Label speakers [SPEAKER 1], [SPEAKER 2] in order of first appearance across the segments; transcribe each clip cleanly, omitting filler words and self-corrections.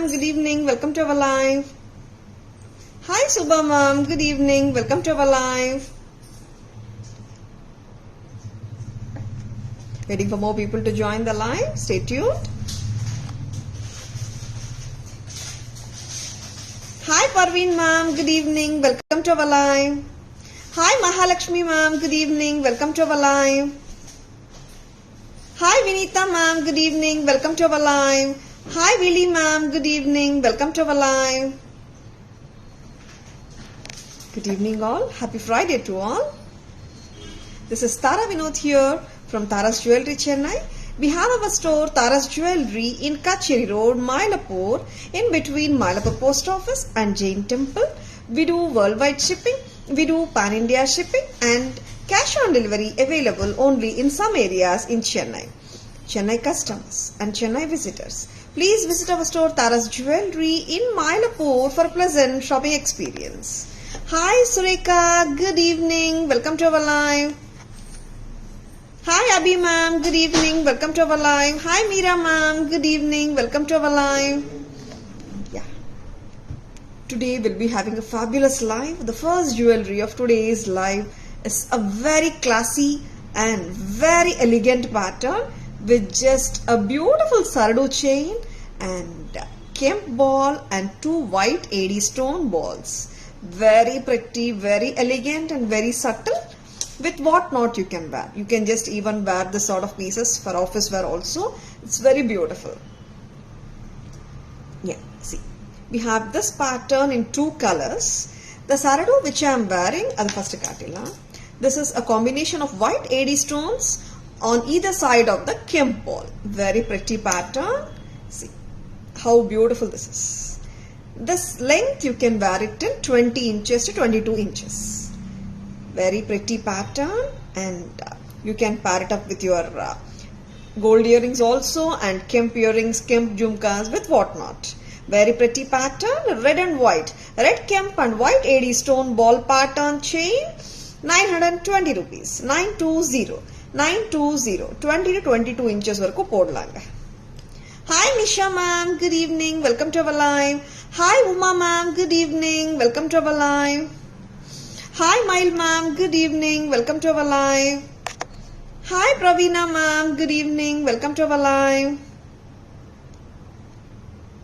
[SPEAKER 1] ma'am, good evening, welcome to our live. Hi Subha ma'am, good evening, welcome to our live. Waiting for more people to join the live, stay tuned. Hi Parveen ma'am, good evening, welcome to our live. Hi Mahalakshmi ma'am, good evening, welcome to our live. Hi Vinita ma'am, good evening, welcome to our live. Hi Willy ma'am, good evening, welcome to our live. Good evening all, happy Friday to all. This is Tara Vinod here from Tara's Jewelry Chennai. We have our store Tara's Jewelry in Kacheri Road, Mylapore, in between Mylapore Post Office and Jain Temple. We do worldwide shipping, we do pan-India shipping and cash on delivery available only in some areas in Chennai. Chennai customers and Chennai visitors, please visit our store Tara's Jewelry in Mylapore for a pleasant shopping experience. Hi Sureka, good evening, welcome to our live. Hi Abhi ma'am, good evening, welcome to our live. Hi Meera ma'am, good evening, welcome to our live. Yeah. Today we'll be having a fabulous live. The first jewelry of today's live is a very classy and very elegant pattern with just a beautiful saradu chain and kemp ball and two white AD stone balls. Very pretty, very elegant and very subtle. With what not you can wear. You can just even wear this sort of pieces for office wear also. It's very beautiful. Yeah, see. We have this pattern in two colors. The saradu which I am wearing, adu first kaatila. This is a combination of white AD stones on either side of the kemp ball. Very pretty pattern. See how beautiful this is. This length you can wear it till 20 inches to 22 inches. Very pretty pattern and you can pair it up with your gold earrings also and kemp earrings, kemp jhumkas with whatnot. Very pretty pattern, red and white. Red kemp and white AD stone ball pattern chain, 920 rupees. 920. 20 to 22 inches varaku podlanga. Hi Nisha ma'am, good evening, welcome to our live. Hi Uma ma'am, good evening, welcome to our live. Hi Mail ma'am, good evening, welcome to our live. Hi Praveena ma'am, good evening, welcome to our live.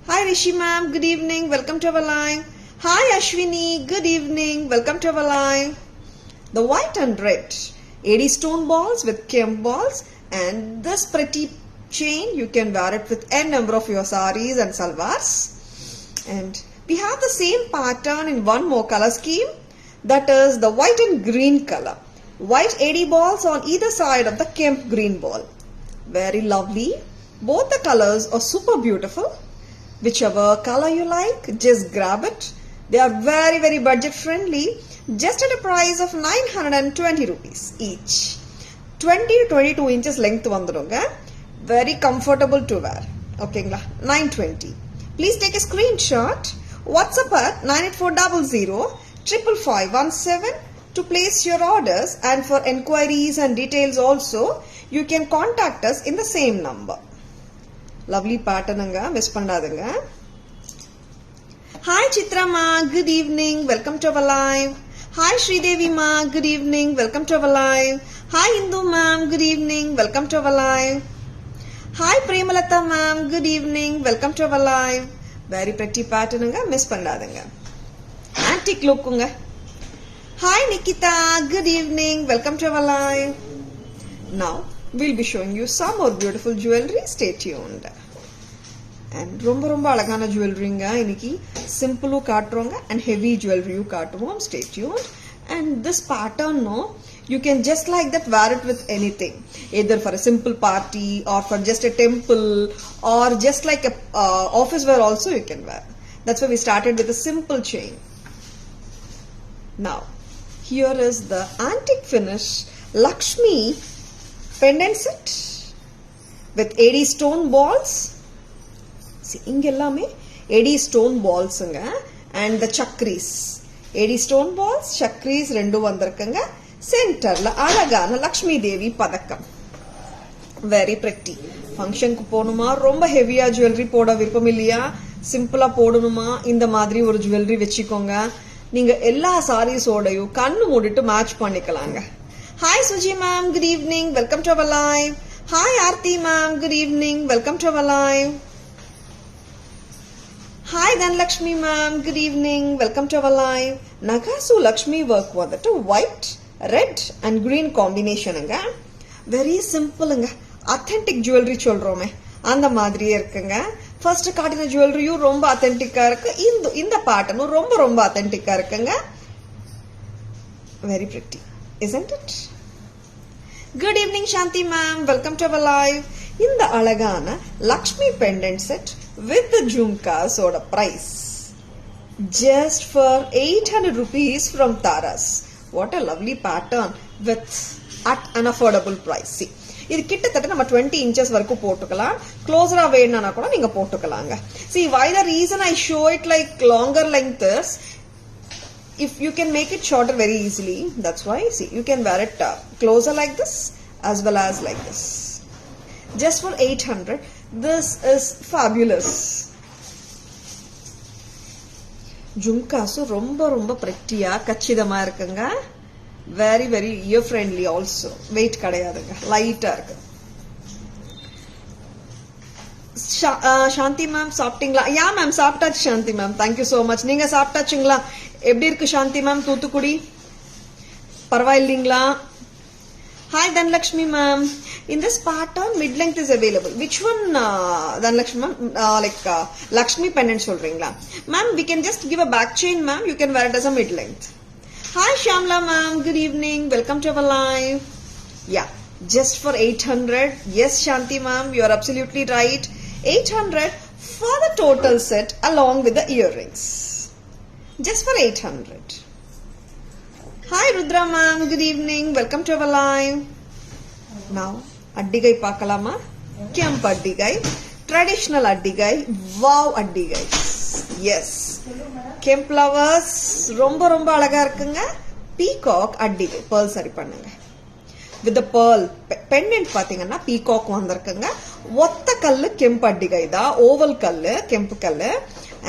[SPEAKER 1] Hi Rishi ma'am, good evening, welcome to our live. Hi Ashwini, good evening, welcome to our live. The white and red AD stone balls with kemp balls and this pretty chain you can wear it with n number of your saris and salwars. And we have the same pattern in one more color scheme, that is the white and green color. White AD balls on either side of the kemp green ball. Very lovely. Both the colors are super beautiful. Whichever color you like, just grab it. They are very, very budget friendly. Just at a price of 920 rupees each. 20 to 22 inches length vandrunga. Very comfortable to wear. Okay, 920. Please take a screenshot. WhatsApp at 98400 55517 to place your orders, and for enquiries and details also you can contact us in the same number. Lovely pattern anga, miss pandadunga. Hi Chitra ma, good evening, welcome to our live. Hi Sridevi ma, good evening, welcome to our live. Hi Indu ma'am, good evening, welcome to our live. Hi Premalata ma'am, good evening, welcome to our live. Very pretty pattern anga, miss pandadunga. Antique look unga. Hi Nikita, good evening, welcome to our live. Now we'll be showing you some more beautiful jewelry. Stay tuned. And romba alagana jewelry nga iniki simple kaatronga and heavy jewelry kaatuvom. Stay tuned. And this pattern no, you can just like that wear it with anything, either for a simple party or for just a temple or just like a office wear also you can wear. That's why we started with a simple chain. Now here is the antique finish Lakshmi pendant set with AD stone balls. See, ingellame AD stone balls and the chakris. AD stone balls, chakris rendu vandirukanga. Center la alagana Lakshmi Devi padakam. Very pretty. Function ku ponuma romba heavy jewelry poda virpam illaya. சிம்பிளா போடணுமா இந்த மாதிரி ஒரு jewellery வச்சுக்கோங்க. நீங்க எல்லா சாரீஸோடையும் கண்ணு மூடிட்டு மேட்ச் பண்ணிக்கலாங்க. Hi Suji ma'am, good evening, welcome to our live. Hi Aarthi ma'am, good evening, welcome to our live. Hi Dhanalakshmi ma'am, good evening, welcome to our live. நகாசு லக்ஷ்மி ஒர்க் வந்துட்டு ஒயிட், ரெட் அண்ட் கிரீன் காம்பினேஷனுங்க. Very சிம்பிளுங்க. Authentic jewellery சொல்றோமே அந்த மாதிரியே இருக்குங்க. First காட்டின ஜுவல்லரியும் ரொம்ப அத்தென்டிக்கா இருக்கு. இந்த பேட்டர்னும் ரொம்ப ரொம்ப அத்தென்டிக்கா இருக்குங்க. Very pretty, isn't it? Good evening Shanthi ma'am, welcome to our live. இந்த அழகான Lakshmi pendant set with jhumkas ஓட price just for 800 rupees from Taras. What a lovely pattern with at an affordable price. See, இது கிட்டத்தட்ட நம்ம 20 inches வரைக்கும் போட்டுக்கலாம். க்ளோஸரா வேணும்னா கூட நீங்க போட்டுக்கலாங்க. See, why the reason I show it like longer length is, if you can make it shorter very easily, that's why. See, you can wear it closer like this as well as like this. Just for 800. This is fabulous. Jhumkas ரொம்ப ரொம்ப பிரெட்டியா கச்சிதமா இருக்குங்க. Very very ear friendly also. Weight கிடையாதுங்க, லைட்டா இருக்கு. Shanthi ma'am சாப்பிட்டீங்களா? Yeah ma'am சாப்பிட்டாச்சு Shanthi ma'am, thank you so much. நீங்க சாப்பிட்டாச்சுங்களா? எப்படி இருக்கு சாந்தி மேம் தூத்துக்குடி? பரவாயில்லைங்களா? Hi Dhanlakshmi ma'am. In this pattern mid length is available. Which one Dhanlakshmi ma'am? Lakshmi pendant solringla. Ma'am, we can just give a back chain ma'am. You can wear it as a mid length. Hi Shamla ma'am. Good evening. Welcome to our live. Yeah, just for 800. Yes Shanti ma'am, you are absolutely right. 800 for the total set along with the earrings. Just for 800. Hi Rudra ma'am, good evening, welcome to our live. Now, addigai paakalama. Kemp addigai, traditional addigai, wow addigai. Yes. Kemp flowers, romba romba alaga irukanga. Peacock addigai, pearl sari pannunga. With the pearl pendant pathina peacock vandirukanga. Otta kallu kemp addigai da, oval kallu kemp kallu,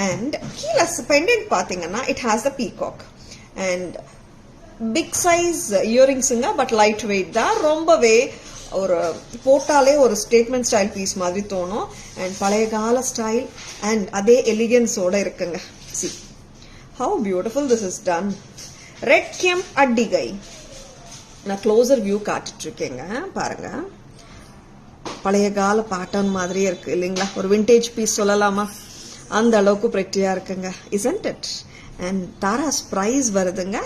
[SPEAKER 1] and keela pendant pathina it has the peacock. And big size இயரிங்ஸுங்க, but light weight தான். ரொம்பவே ஒரு போட்டாலே ஒரு statement style piece மாதிரி தோணும். And பழைய கால ஸ்டைல் அண்ட் அதே எலிகன்ஸோட இருக்குங்க. See how beautiful this is done. Red kemp அட்டிகை. நான் க்ளோசர் வியூ காட்டிட்டு இருக்கேங்க, பாருங்க. பழைய கால பேட்டர்ன் மாதிரியே இருக்கு இல்லைங்களா? ஒரு விண்டேஜ் பீஸ் சொல்லலாமா? அந்த அளவுக்கு பிரெட்டியா இருக்குங்க, isn't it? And Tara's price வருதுங்க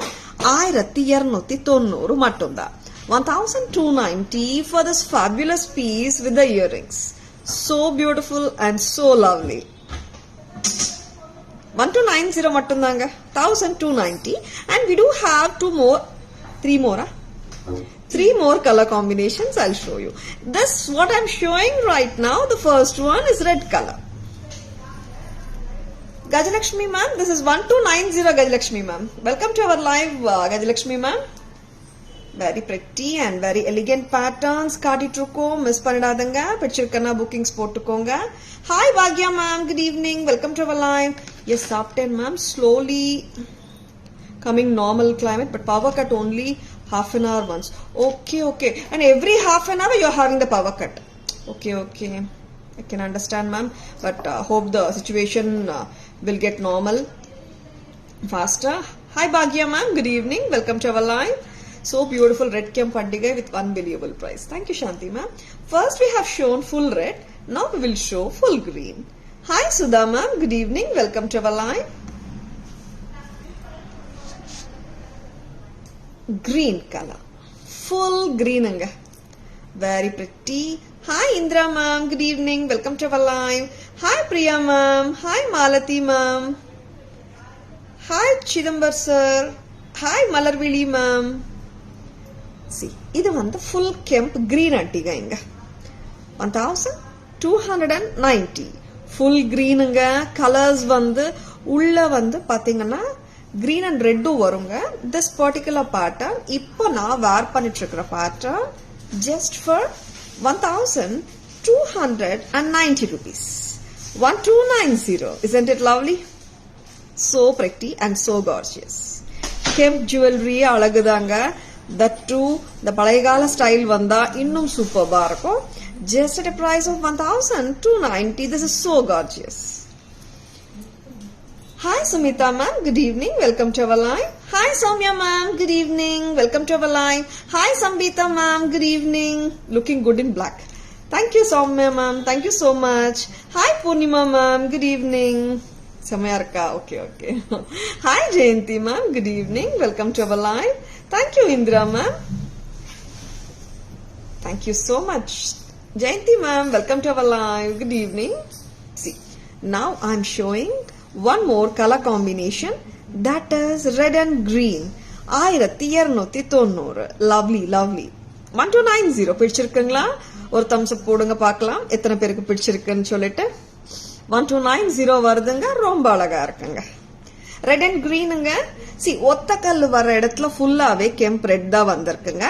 [SPEAKER 1] 1290 மட்டும்தான். 1290 for this fabulous piece with the earrings. So beautiful and so lovely. 1290 மட்டும்தாங்க, 1290. And we do have three more color combinations. I'll show you. This what I'm showing right now, the first one is red color. Gajalakshmi ma'am, this is 1290 Gajalakshmi ma'am. Welcome to our live Gajalakshmi ma'am. Very pretty and very elegant patterns காட்டிட்டுருக்கோம். Miss பண்ணிடாதங்க. பிடிச்சிருக்கனா bookings போட்டுக்கோங்க. Hi Bhagya ma'am, good evening. Welcome to our live. Yes, Sapten ma'am, slowly coming normal climate, but power cut only half an hour once. Okay. And every half an hour you're having the power cut. Okay. I can understand ma'am, but hope the situation will get normal faster. Hi Bhagya ma'am, good evening, welcome to our live. So beautiful red kemp addigai with unbelievable price. Thank you Shanti ma'am. First we have shown full red, now we will show full green. Hi Sudha ma'am, good evening, welcome to our live. Green color, full green anga, very pretty. Hi Indra ma'am, good evening, welcome to our live. Hi Priya ma'am, hi Malati ma'am, hi Chidambar sir, hi Malarvili ma'am. See, இது வந்து full kemp green அட்டிகை இங்க 1290 full greenங்க. Colours வந்து உள்ள வந்து பாத்தீங்கன்னா green and red வருங்க. This particular pattern இப்போ நான் wear பண்ணிட்டு இருக்கிற pattern just for 1290 rupees. 1290. Isn't it lovely? So pretty and so gorgeous. Kemp jewelry alagudanga. That too, the palayagala style vanda innum superb irukkum. Just at a price of 1290. This is so gorgeous. Hi Sumita ma'am, good evening, welcome to our live. Hi Soumya ma'am, good evening, welcome to our live. Hi Sambita ma'am, good evening, looking good in black. Thank you Soumya ma'am, thank you so much. Hi Purnima ma'am, good evening. Samayarka, okay. Hi Jayanti ma'am, good evening, welcome to our live. Thank you Indra ma'am. Thank you so much. Jayanti ma'am, welcome to our live, good evening. See, now I'm showing one more color combination, that is red and green. 1290. Lovely. 1290 பிடிச்சிருக்குங்களா? ஒரு thumbs up போடுங்க பார்க்கலாம் எத்தனை பேருக்கு பிடிச்சிருக்குன்னு சொல்லிட்டு. 1290 வருதுங்க, ரொம்ப அழகா இருக்குங்க. Red and கிரீனுங்க. see ஒத்த கல்லு வர இடத்துல ஃபுல்லாவே கெம்ப் ரெட் தான் வந்திருக்குங்க.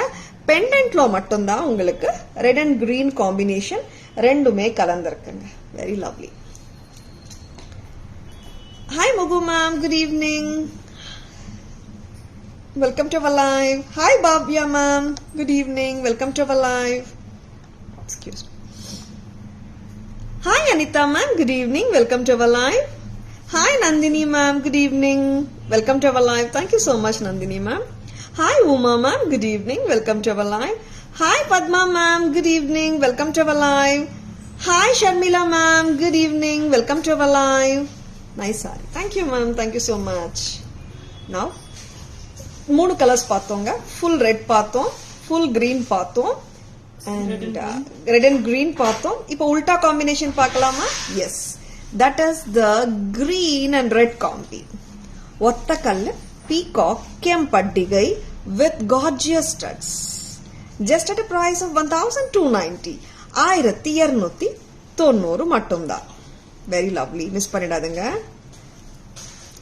[SPEAKER 1] பெண்டன்ட்ல மட்டும் தான் உங்களுக்கு ரெட் அண்ட் கிரீன் காம்பினேஷன் ரெண்டுமே கலந்திருக்குங்க. Very lovely. Hi Mugu ma'am, good evening. Welcome to our live. Hi Bhavya ma'am, good evening. Welcome to our live. Excuse me. Hi Anita ma'am, good evening. Welcome to our live. Hi Nandini ma'am, good evening. Welcome to our live. Thank you so much Nandini ma'am. Hi Uma ma'am, good evening. Welcome to our live. Hi Padma ma'am, good evening. Welcome to our live. Hi Sharmila ma'am, good evening. Welcome to our live. Nice saree. Thank you ma'am, thank you so much. Now மூணு colours பார்த்தோங்க. full red பார்த்தோம், full green பார்த்தோம், and red and green பார்த்தோம். இப்போ உல்டா combination பார்க்கலாமா? yes, that is the green and red combi. ஒத்த கல்லு peacock கெம்பட்டிகை with gorgeous studs, just at a price of 1290. 1290 மட்டும்தான். Very lovely. Miss பண்ணிடாதுங்க.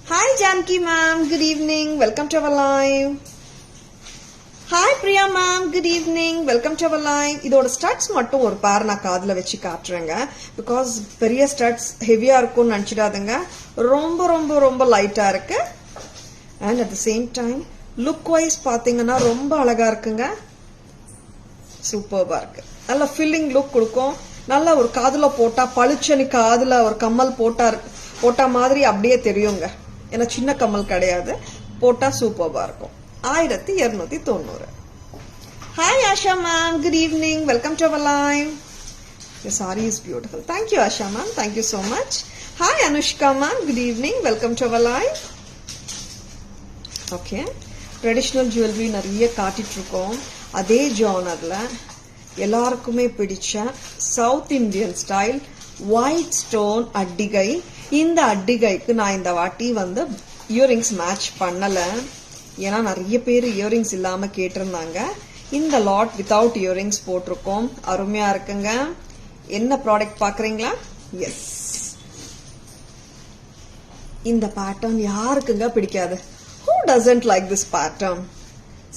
[SPEAKER 1] Hi Janki ma'am, good evening. Welcome to our live. Hi Priya ma'am, good evening. Welcome to our live. இதோட studs மட்டும் ஒரு பேர் நான் காதுல வச்சு காட்டுறேங்க. Because பெரிய studs ஹெவியா இருக்கும்னு நினைச்சிடாதுங்க. ரொம்ப லைட்டா இருக்கு. And at the same time look wise பாத்தீங்கன்னா ரொம்ப அழகா இருக்குங்க. சூப்பர்பா இருக்கு. நல்ல ஃபில்லிங் லுக் கொடுக்கும். நல்ல ஒரு காதுல போட்டா பளிச்சனி காதுல ஒரு கம்மல் போட்டா மாதிரி அப்படியே தெரியுங்க. ஏன்னா சின்ன கம்மல் கிடையாது. போட்டா சூப்பர்பா இருக்கும். 1290. Hi Asha ma'am, good evening. Welcome to our live. Your saree is beautiful. Thank you Asha ma'am. Thank you so much. Hi Anushka ma'am, good evening. Welcome to our live. Okay. Traditional jewelry நிறைய காட்டிட்டு இருக்கோம். அதே ஜானர்ல எல்லாருக்குமே பிடிச்ச South Indian style white stone அட்டிகை. இந்த அட்டிகைக்கு நான் இந்த வாட்டி வந்து இயரிங்ஸ் மேட்ச் பண்ணல. ஏன்னா நிறைய பேர் இயரிங்ஸ் இல்லாம கேட்டிருந்தாங்க. இந்த லாட் வித்தவுட் இயரிங்ஸ் போட்டிருக்கோம். அருமையா இருக்குங்க. என்ன ப்ராடக்ட் பாக்குறீங்களா? எஸ், இந்த பேட்டர்ன் யாருக்குங்க பிடிக்காது? Who doesn't like this pattern?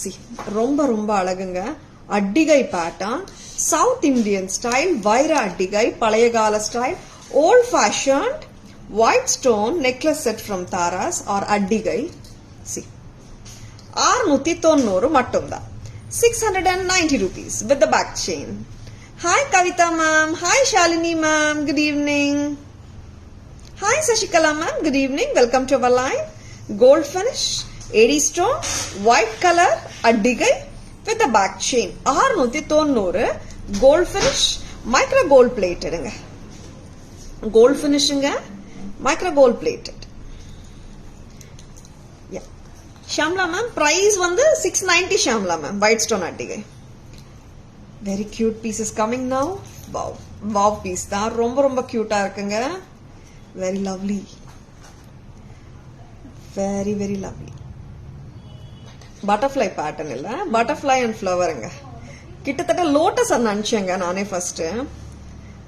[SPEAKER 1] See, ரொம்ப அழகுங்க. அட்டிகை பேட்டர்ன் சவுத் இந்தியன் ஸ்டைல் வைர அட்டிகை, பழைய கால style, old fashioned white stone necklace set from Taras are அட்டிகை. சி 690 மட்டும்தான். 690 rupees with the back chain. Hi Kavita ma'am, hi Shalini ma'am, good evening. Hi Sashikala ma'am, good evening. Welcome to our live. Gold finish, AD stone, white color அட்டிகை with the back chain. 690. gold finish, micro gold plated. Gold finishing, micro gold plated. Yeah. Shamla ma'am, price வந்து 690 Shamla ma'am, white stone அட்டிகை. Very cute pieces coming now. Wow piece தான். ரொம்ப cute-ஆ இருக்குங்க. Very lovely. Very lovely. Butterfly pattern இல்ல, butterfly and flowerங்க. கிட்டத்தட்ட lotus நினைச்சேங்க நானே first.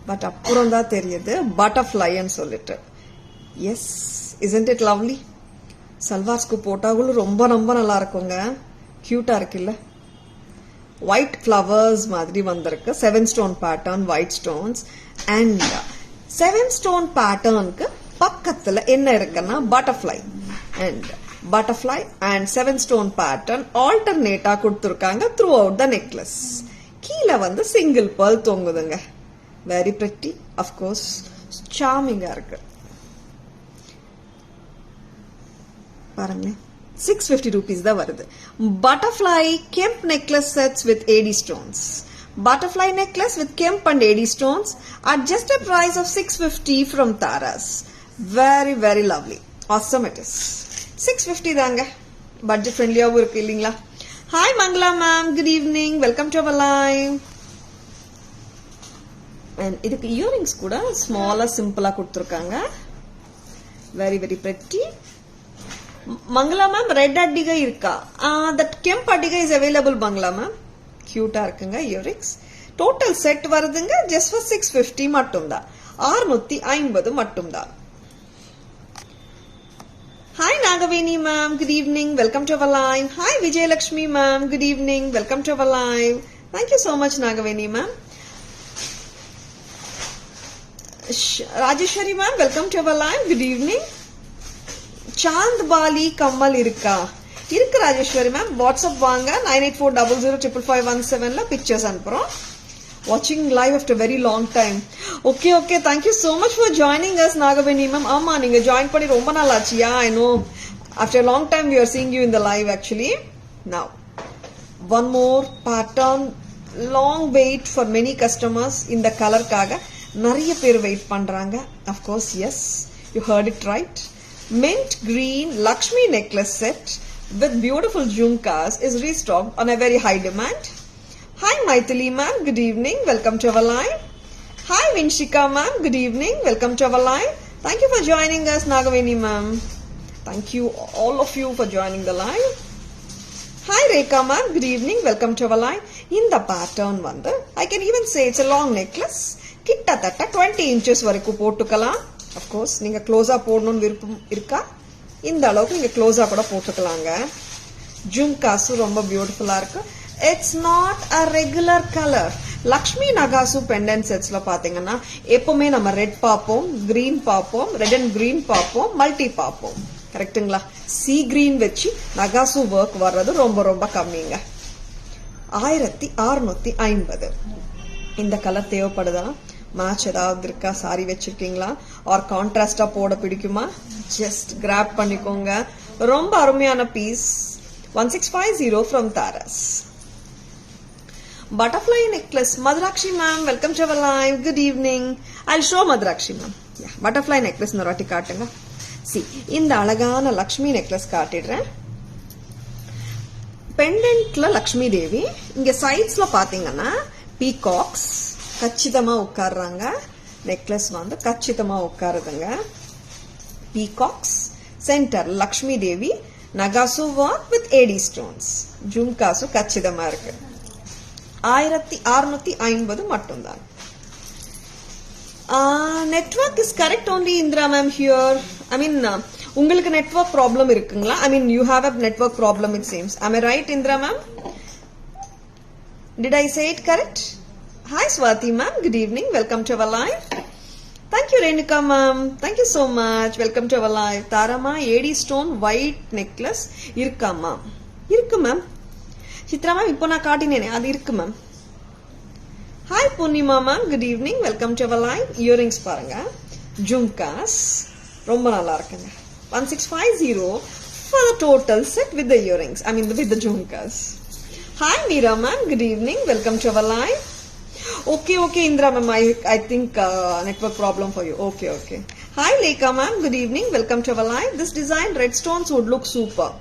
[SPEAKER 1] But அப்புறம் தான் தெரியுது பட்டர்ஃப்ளைன்னு சொல்லிட்டு. S, isn't it lovely? சல்வார்ஸ்க்கு போட்டாலும் ரொம்ப நல்லா இருக்குங்க. கியூட்டா இருக்குல்ல? ஒயிட் ஃப்ளவர்ஸ் மாதிரி வந்திருக்கு. 7 stone pattern, white stones and 7 stone patternக்கு பக்கத்துல என்ன இருக்குன்னா butterfly and 7 stone pattern alternate கொடுத்திருக்காங்க throughout the necklace. கீழ வந்து single pearl தொங்குதுங்க. Very pretty, of course, charming இருக்கு. பாருங்க 650 rupees தான் வருது. Butterfly Kemp necklace sets with AD stones. Butterfly necklace with Kemp and AD stones at just a price of 650 from Taras. Very, very lovely. Awesome it is. 650 தாங்க. Budget friendly ஆவும் இருக்கு இல்லீங்களா? Hi Mangala ma'am, good evening. Welcome to our live. And இதுக்கு earrings கூட small simple கொடுத்திருக்காங்க. Very, very pretty. Mangala ma'am, red adiga irka. That Kemp adiga is available Mangala ma'am. Cute இருக்குங்க earrings. Total set வருதுங்க just for 650 மட்டும்தான். 650 மட்டும்தான். Hi Nagaveni ma'am, good evening. Welcome to our live. Hi Vijay Lakshmi ma'am, good evening. Welcome to our live. Thank you so much Nagaveni ma'am. Rajeshwari ma'am, welcome to our live. Good evening. Chand Bali Kammal irka. Irukku Rajeshwari ma'am, WhatsApp vaanga 9840055517 la pictures anuprom. Watching live after very long time. Okay, thank you so much for joining us Nagaveni ma'am. Amma neenga join panni romba naal aachu. Yeah, I know. After a long time we are seeing you in the live actually. Now, one more pattern. Long wait for many customers in the color kaga. Nariya per wait பண்றாங்க. Of course, yes. You heard it right. Mint green Lakshmi necklace set with beautiful jhumkas is restocked on a very high demand. Hi Maithili ma'am, good evening. Welcome to our live. Hi Vinshika ma'am, good evening. Welcome to our live. Thank you for joining us Nagaveni ma'am. Thank you all of you for joining the live. Hi Rekha ma'am, good evening. Welcome to our live. In the pattern வந்து I can even say it's a long necklace. கிட்டத்தட்ட 20 inches வரைக்கும் போட்டுக்கலாம். Of course நீங்க க்ளோஸா போடணும்னு விருப்பம் இருக்கா இந்த அளவுக்கு நீங்க க்ளோஸா கூட போட்டுக்கலாங்க. ஜும்காஸ் ரொம்ப பியூட்டிஃபுல்லா இருக்கு. It's not a regular color. Lakshmi Nagasu pendant sets la பாத்தீங்கன்னா எப்பவுமே நம்ம ரெட் பாப்போம், green பாப்போம், ரெட் அண்ட் green பாப்போம், மல்டி பாப்போம். கரெக்ட்டுங்களா? sea green வச்சு நகாசு ஒர்க் வர்றது ரொம்ப ரொம்ப கம்மிங்க. 1650. இந்த கலர் தேவைப்படுதா? மேட்ச் ஏதாவது இருக்கா? சாரி வச்சிருக்கீங்களா? ஆர் கான்ட்ராஸ்டா போட பிடிக்குமா? ஜஸ்ட் கிராப் பண்ணிக்கோங்க. ரொம்ப அருமையான piece. 1650 from Taras. Butterfly necklace. Madrakshi ma'am, welcome to our live. Good evening. I'll show Madrakshi ma'am. Yeah, butterfly necklace நொராட்டி காட்டுங்க. See, இந்த அழகான லக்ஷ்மி நெக்லஸ் காட்டிடுறேன். பெண்டன்ட்ல லக்ஷ்மி தேவி, இங்க சைட்ஸ்ல பாத்தீங்கன்னா பீகாக்ஸ் கச்சிதமா உட்கார்றாங்க. நெக்லஸ் வந்து கச்சிதமா உட்காருதுங்க. பீகாக்ஸ், சென்டர் லக்ஷ்மி தேவி, நகாசு ஒர்க் வித் ஏடி ஸ்டோன்ஸ், ஜும்காசு கச்சிதமா இருக்கு. 1650 மட்டும்தான். Network is correct only Indra ma'am here. I mean, உங்களுக்கு network problem இருக்குங்களா? I mean, you have a network problem it seems. Am I right Indra ma'am? Did I say it correct? Hi Swati ma'am, good evening. Welcome to our live. Thank you Renuka ma'am. Thank you so much. Welcome to our live. Tarama AD stone white necklace இருக்கா ma'am? இருக்கு ma'am. Chitra ma'am இப்போ நான் காட்டினேனே அது இருக்கு ma'am. Hi Poornima ma'am, good evening. Welcome to our live. Earrings பாருங்க, ஜும்காஸ் ரொம்ப நல்லா இருக்குங்க. 1650 for the total set with the earrings. I mean with the jhumkas. Hi Meera ma'am, good evening. Welcome to our live. Okay, Indra ma'am, I think network problem for you. Okay. Hi Lekha ma'am, good evening. Welcome to our live. This design red stones would look super.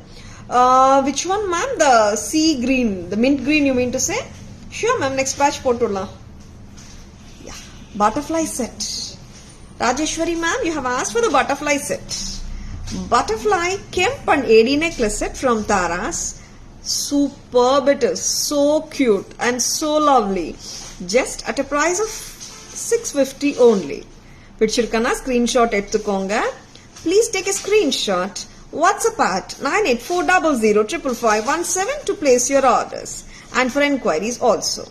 [SPEAKER 1] Which one ma'am? The sea green, the mint green you mean to say? Sure ma'am, next batch போட்டுடலாம். Yeah, butterfly set. Rajeshwari ma'am, you have asked for the butterfly set. Butterfly Kemp and AD necklace set from Taras. Superb it is, so cute and so lovely. Just at a price of 650 only. பிடிச்சிருக்கனா screenshot எடுத்துக்கோங்க. Please take a screenshot. WhatsApp at 9840055517 to place your orders and for enquiries also.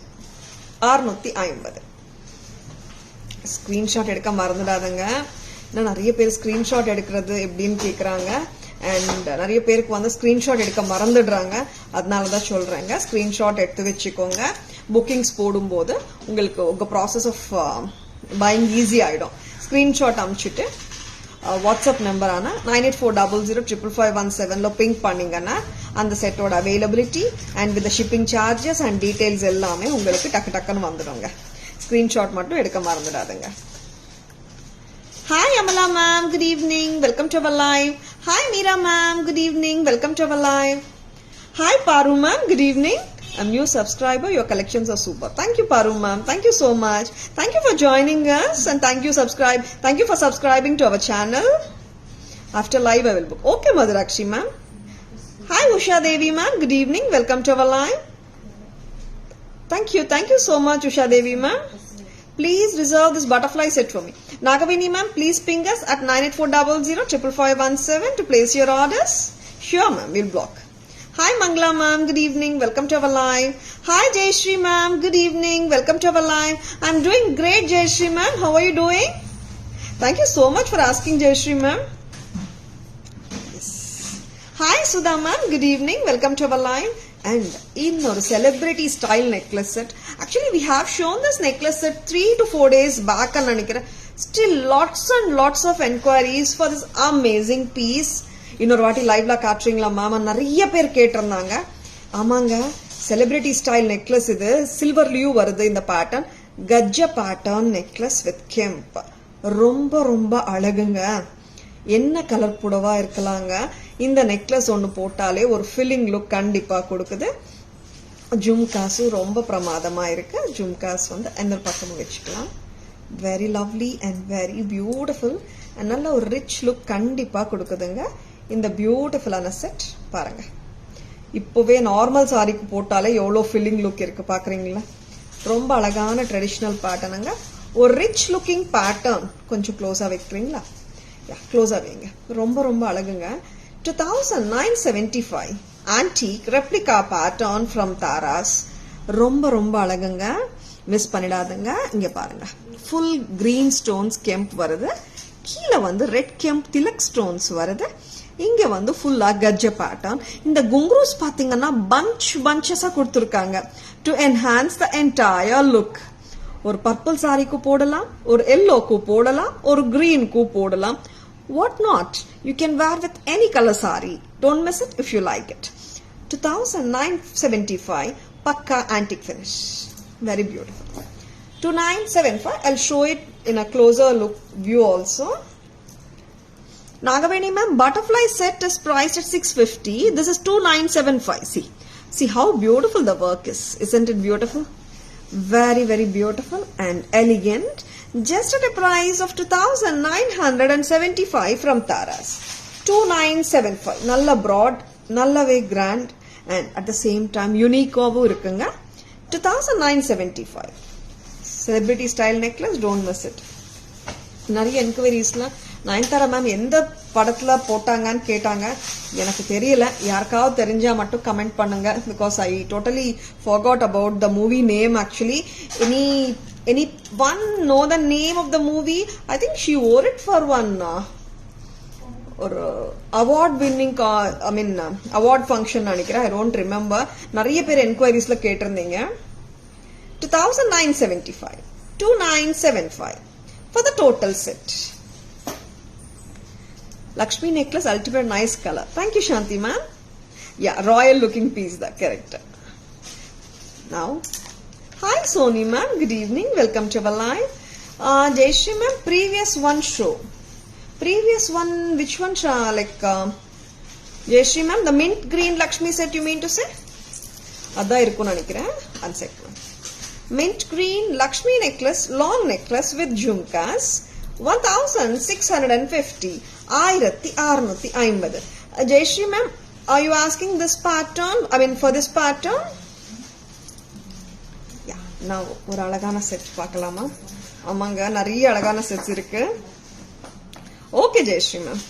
[SPEAKER 1] 650. Screenshot எடுக்க மறந்துடாதுங்க. இன்னும் நிறைய பேர் screenshot எடுக்கிறது எப்படின்னு கேட்குறாங்க. And நிறைய பேருக்கு வந்து ஸ்க்ரீன்ஷாட் எடுக்க மறந்துடுறாங்க. அதனால தான் சொல்கிறேங்க, ஸ்க்ரீன்ஷாட் எடுத்து வச்சுக்கோங்க. புக்கிங்ஸ் போடும்போது உங்களுக்கு உங்கள் ப்ராசஸ் ஆஃப் பையிங் ஈஸி ஆகிடும். ஸ்க்ரீன்ஷாட் அனுப்பிச்சிட்டு வாட்ஸ்அப் நம்பரான 9840055517 பிங்க் பண்ணிங்கன்னா அந்த செட்டோட availability and with shipping charges and details எல்லாமே உங்களுக்கு டக்குன்னு வந்துடுங்க. ஸ்க்ரீன்ஷாட் மட்டும் எடுக்க மறந்துடாதுங்க. Hi Amala ma'am, good evening, welcome to our live. Hi Meera ma'am, good evening, welcome to our live. Hi Paru ma'am, good evening. I'm new subscriber, your collections are super. Thank you Paru ma'am, thank you so much. Thank you for joining us and thank you for subscribing to our channel. After live I will book. Okay Madhurakshi ma'am. Hi Usha Devi ma'am, good evening, welcome to our live. Thank you so much Usha Devi ma'am. Please reserve this butterfly set for me. Nagavini ma'am, please ping us at 9840055517 to place your orders. Sure ma'am, we'll block. Hi Mangla ma'am, good evening, welcome to our live. Hi Jayashree ma'am, good evening, welcome to our live. I'm doing great Jayashree ma'am, how are you doing? Thank you so much for asking Jayashree ma'am. Yes. Hi Sudha ma'am, good evening, welcome to our live. And in our celebrity style necklace set, actually we have shown this necklace set 3 to 4 days back and still lots and lots of enquiries for this amazing piece. இன்னொரு வாட்டி லைவ்ல காட்டுறீங்களா மாமா, நிறைய பேர் கேட்டிருந்தாங்க. ஆமாங்க, celebrity style necklace இது. சில்வர்லயும் வருது இந்த பேட்டர்ன். கஜ்ஜ பேட்டர்ன் நெக்லஸ் வித் கெம்ப். ரொம்ப ரொம்ப அழகுங்க. என்ன கலர் புடவா இருக்கலாங்க. இந்த நெக்லஸ் ஒன்று போட்டாலே ஒரு ஃபில்லிங் லுக் கண்டிப்பா கொடுக்குது. ஜும்காஸும் ரொம்ப பிரமாதமா இருக்கு. ஜும்காஸ் வந்து எந்த பக்கமும் வச்சுக்கலாம். Very lovely and very beautiful and நல்ல ஒரு ரிச் லுக் கண்டிப்பா கொடுக்குதுங்க இந்த பியூட்டிஃபுல்லான செட். பாருங்க, இப்போவே நார்மல் சாரிக்கு போட்டாலே எவ்வளோ ஃபில்லிங் லுக் இருக்கு பாக்குறீங்களா. ரொம்ப அழகான ட்ரெடிஷ்னல் பேட்டர்னுங்க. ஒரு ரிச் லுக்கிங் பேட்டர்ன். கொஞ்சம் க்ளோஸா வைக்கிறீங்களா? க்ளோஸா வைங்க. ரொம்ப ரொம்ப அழகுங்க. 2975 antique replica pattern from Taras. ரொம்ப ரொம்ப அழகுங்க. மிஸ் பண்ணிடாதுங்க. இங்க பாருங்க, ஃபுல் கிரீன் ஸ்டோன்ஸ் கெம்ப் வருது. கீழே வந்து ரெட் கெம்ப் திலக் ஸ்டோன்ஸ் வருது. இங்க வந்து ஃபுல்லா கஜ்ஜ பேட்டர்ன். இந்த குங்குரூஸ் பாத்தீங்கன்னா பஞ்சஸா கொடுத்துருக்காங்க to enhance the entire look. ஒரு பர்பிள் சாரிக்கு போடலாம், ஒரு எல்லோக்கு போடலாம், ஒரு கிரீனுக்கு போடலாம். What not? You can wear with any color sari. Don't miss it if you like it. 2975 Pakka antique finish. Very beautiful. 2975. I'll show it in a closer look view also. Nagaveni ma'am, butterfly set is priced at 650. This is 2975. See how beautiful the work is. Isn't it beautiful? Very very beautiful and elegant. Just at a price of 2975 from Taras. 2975. Nalla broad, nallave grand and at the same time unique ovu irukanga. 2975. Celebrity style necklace, don't miss it. நிறைய என்கொயரிஸ்லாம் Nayanthara ma'am எந்த படத்துல போட்டாங்கன்னு கேட்டாங்க. எனக்கு தெரியல, யாருக்காவது தெரிஞ்சா மட்டும் கமெண்ட் பண்ணுங்க. Because I totally forgot about the movie name actually. Anyone know the name of the movie? I think she wore it for one ஒரு அவார்ட் வின்னிங் அவார்ட் ஃபங்க்ஷன் நினைக்கிறேன். I don't remember. நிறைய பேர் என்கொயரிஸ்ல கேட்டிருந்தீங்க. 2975. 2975 for the total set. Lakshmi necklace, ultimate nice color. Thank you Shanti ma'am. Yeah, royal looking piece, that correct. Now, hi Soni ma'am, good evening, welcome to our live. Jayashree ma'am, previous one show. Previous one, which one? Jayashree ma'am, the mint green Lakshmi set you mean to say? Adha irukku nanikiren. One second. Mint green Lakshmi necklace, long necklace with jhumkas, 1650. 1650. Jayashree ma'am, are you asking this pattern? For this pattern? Yeah. Now, ஒரு அழகான set பார்க்கலாமா? ஆமாங்க, நிறைய அழகான sets இருக்கு. Okay Jayashree ma'am.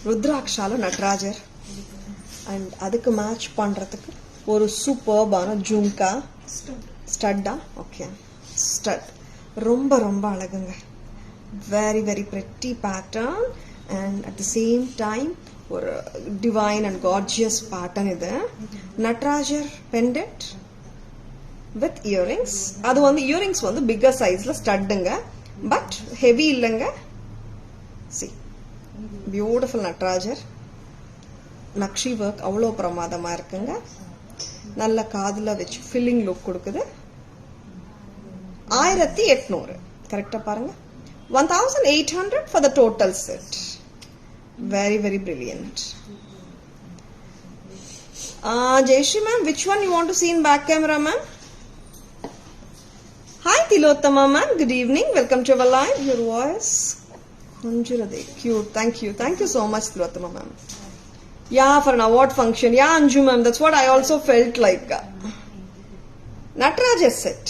[SPEAKER 1] ருத்ராக்ஷால நட்ராஜர் and அதுக்கு மேட்ச் பண்றதுக்கு ஒரு சூப்பர்பான ஜும்கா ஸ்டட்டா ஓகே ஸ்டட் ரொம்ப ரொம்ப அழகுங்க very very pretty pattern and at the same time ஒரு divine and gorgeous pattern இது Natarajar pendant with earrings அது வந்து earrings வந்து bigger sizeல ஸ்டட்டுங்க but heavy இல்லங்க see beautiful Natarajar nakshi work அவ்வளோ பிரமாதமா இருக்குங்க நல்ல காதுல வச்சு filling look கொடுக்குது 1800 கரெக்டா பாருங்க 1800 for the total set. Very very brilliant. Jayashree ma'am, which one you want to see in back camera ma'am? Hi Tilottama ma'am, good evening. Welcome to our live. Your voice Anjurade, cute. Thank you so much Tilottama ma'am. Yeah, for an award function. Yeah, Anju ma'am, that's what I also felt like. Nataraja set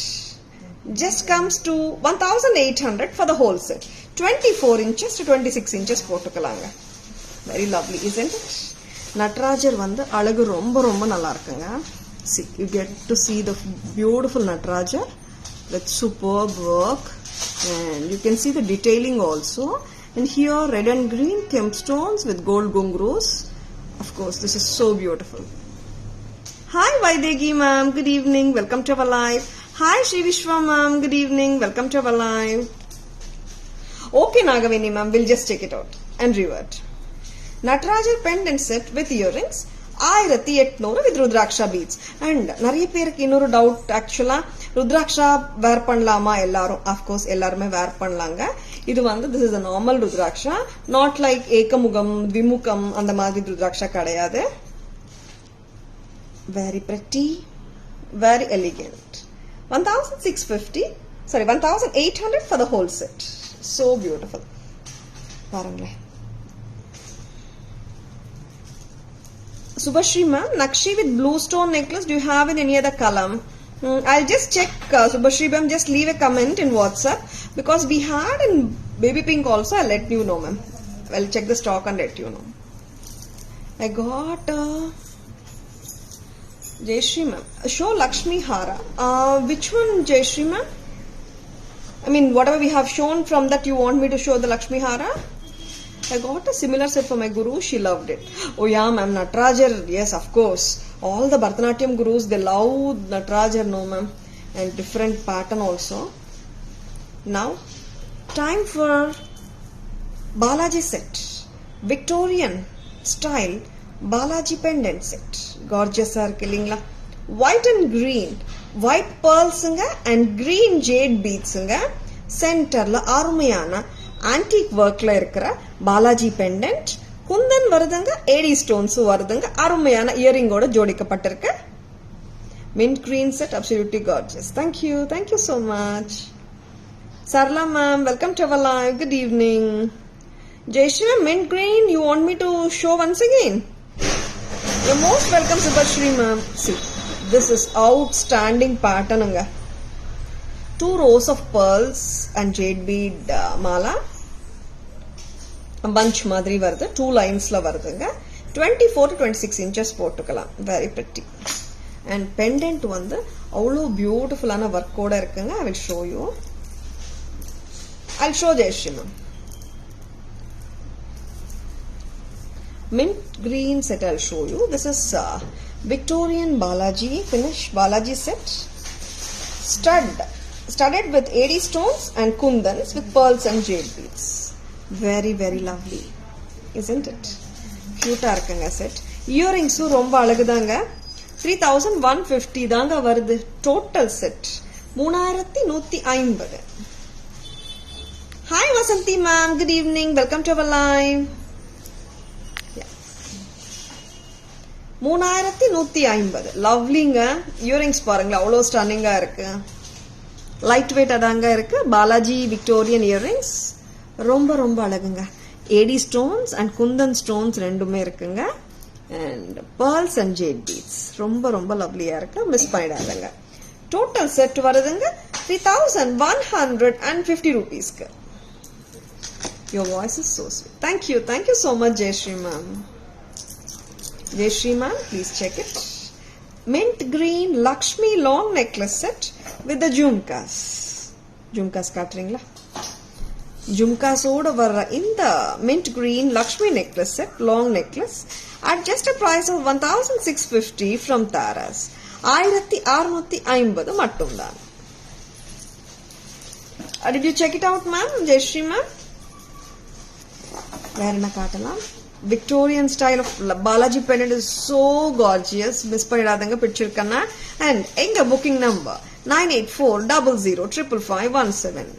[SPEAKER 1] just comes to 1800 for the whole set. 24 inches to 26 inches போட்டுக்கலாங்க. Very lovely, isn't it? Natarajar வந்து அழகு ரொம்ப ரொம்ப நல்லா இருக்குங்க. See, you get to see the beautiful Natarajar with superb work and you can see the detailing also. And here red and green gemstones with gold gungurus. Of course, this is so beautiful. Hi Vaidegi ma'am, good evening. Welcome to our live. Hi Shri Vishwa ma'am, good evening. Welcome to our live. Okay Nagavini ma'am, we'll just take it out and revert. Natarajar pendant set with earrings 1800 with Rudraksha beads. And நிறைய பேருக்கு இன்னொரு doubt ஆக்சுவலா ருத்ராட்சா வேர் பண்ணலாமா எல்லாரும் of course எல்லாருமே வேர் பண்ணலாங்க இது வந்து this is a normal rudraksha not like ஏகமுகம் விமுகம் அந்த மாதிரி ருத்ராட்சா கிடையாது very pretty very elegant 1800 for the whole set. So beautiful. பாருங்களே Subhashri ma'am, Nakshi with blue stone necklace, do you have in any other color? I'll just check Subhashri ma'am, just leave a comment in WhatsApp because we had in baby pink also. I'll let you know ma'am. I'll check the stock and let you know. I got Jayashree ma'am, show Lakshmi Hara. Which one Jayashree ma'am? I mean, whatever we have shown from that, you want me to show the Lakshmi Hara? I got a similar set for my guru. She loved it. Oh yeah, ma'am. Natarajar. Yes, of course. All the Bharatanatyam gurus, they love Natarajar, no ma'am. And different pattern also. Now, time for Balaji set. Victorian style Balaji pendant set. Gorgeous circling. White and green. White pearls and green jade beads center la arumayana antique work la irukra Balaji pendant kundan varudanga AD stones varudanga arumayana earring oda jodikapattirukku mint green set absolutely gorgeous. Thank you so much. Sarla ma'am, welcome to our live. Good evening. Jayashree mint green, you want me to show once again? You're most welcome Subhashri ma'am. See, this is outstanding pattern anga 2 rows of pearls and jade bead mala bunch madri varudhu 2 lines la varudunga 24 to 26 inches போட்டுக்கலாம் very pretty and pendant வந்து அவ்வளோ beautiful ஆன work ஓட இருக்குங்க I will show you. I'll show Jayashree ma'am. Mint green set I'll show you. This is Victorian Balaji finish Balaji set studded with AD stones and kundans with pearls and jade beads. Very very lovely, isn't it? Cute இருக்குங்க set. Earrings ரொம்ப அழகுதாங்க 3150 தாங்க வருது total set 3150. Hi Vasanthi ma'am, good evening. Welcome to our live. 3150 லவ்லிங்க earrings பாருங்களா அவ்வளோ ஸ்டன்னிங்கா இருக்கு light weight அதாங்க இருக்கு Balaji Victorian earrings ரொம்ப ரொம்ப அழகுங்க AD stones and Kundan stones ரெண்டுமே இருக்குங்க and pearls and jade beads ரொம்ப ரொம்ப லவ்லியா இருக்கு மிஸ் பண்ணிடாதீங்க டோட்டல் செட் வருதுங்க 3150 ரூபீஸ்க்கு Your voice is so sweet. Thank you so much Jayashree ma'am. Jayashree ma'am, please check it. Mint green Lakshmi long necklace set with the jhumkas. Jhumkas காட்டுறீங்களா? Jhumkas ஓட வர்ற இந்த mint green Lakshmi necklace set, long necklace at just a price of 1650 from Taras. 1650 மட்டும்தான். Did you check it out, ma'am? Jayashree ma'am? வேற என்ன காட்டலாம்? Victorian style of Balaji pendant is so gorgeous. Miss பண்ணிடாதங்க பிடிச்சிருக்கனா. And எங்க booking number 9840055517.